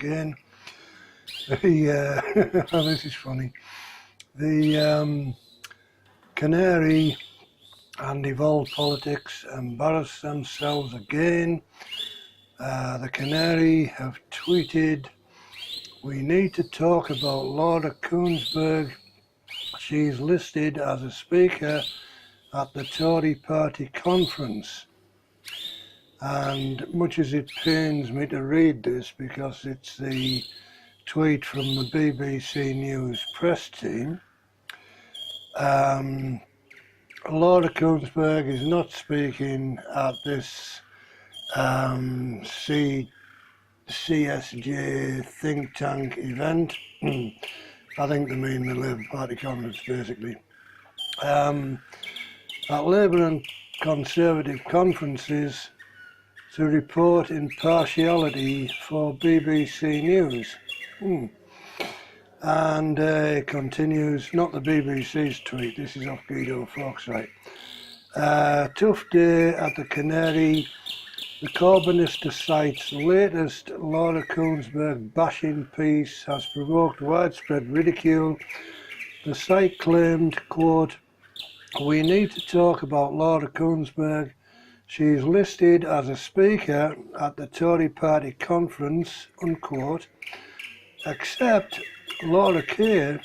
again. This is funny. The Canary and Evolved Politics embarrass themselves again. The Canary have tweeted, "We need to talk about Laura Kuenssberg. She's listed as a speaker at the Tory party conference." And much as it pains me to read this because it's the tweet from the BBC News press team, Laura Kuenssberg is not speaking at this CSJ think tank event. I think they mean the Labour Party conference basically. At Labour and Conservative conferences to report impartiality for BBC News. And continues, not the BBC's tweet, this is off Guido Fawkes' site. Tough day at the Canary. The Corbynista site's latest Laura Kuenssberg bashing piece has provoked widespread ridicule. The site claimed, quote, "We need to talk about Laura Kuenssberg. She's listed as a speaker at the Tory party conference," unquote, except Laura Kerr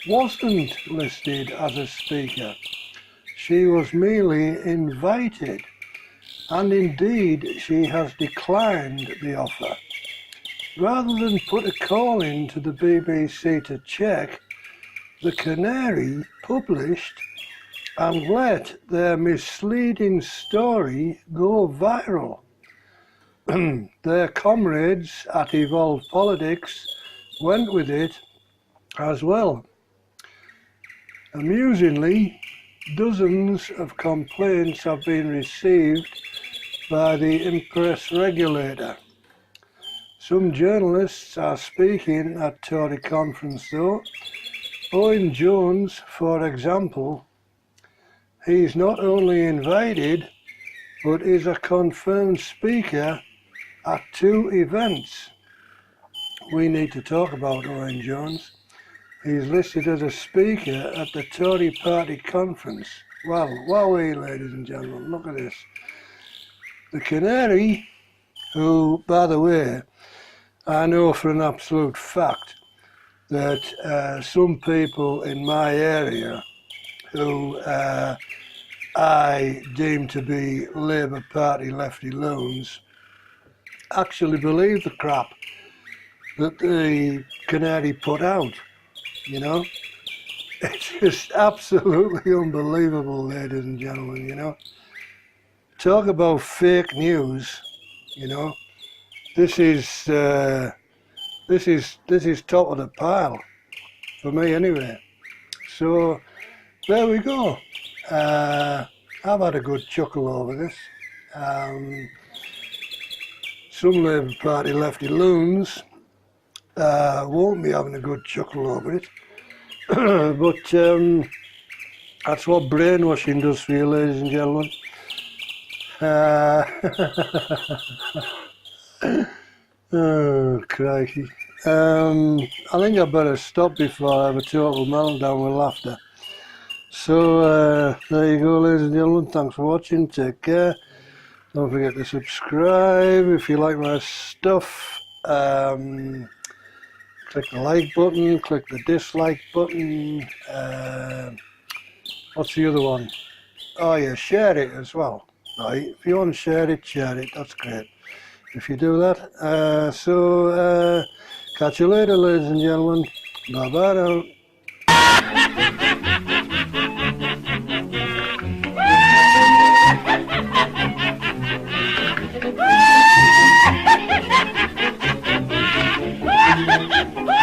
wasn't listed as a speaker. She was merely invited, and indeed she has declined the offer. Rather than put a call in to the BBC to check, the Canary published and let their misleading story go viral. Their comrades at Evolved Politics went with it as well. Amusingly, dozens of complaints have been received by the Impress regulator. Some journalists are speaking at Tory conference though. Owen Jones, for example, he's not only invited, but is a confirmed speaker at 2 events. We need to talk about Owen Jones. He's listed as a speaker at the Tory party conference. Well, wowee, ladies and gentlemen, look at this. The Canary, who, by the way, I know for an absolute fact that some people in my area who I deem to be Labour Party lefty loons actually believe the crap that the Canary put out, you know. It's just absolutely unbelievable, ladies and gentlemen, you know. Talk about fake news, you know. This is top of the pile, for me anyway. So, there we go. I've had a good chuckle over this. Some Labour Party lefty loons won't be having a good chuckle over it. But that's what brainwashing does for you, ladies and gentlemen. Oh, crikey. I think I better stop before I have a total meltdown with laughter. So, there you go, ladies and gentlemen. Thanks for watching. Take care. Don't forget to subscribe if you like my stuff. Click the like button, click the dislike button. What's the other one? Oh yeah, share it as well. Right, if you want to share it, that's great. If you do that. Catch you later, ladies and gentlemen. Bye bye now. Woo!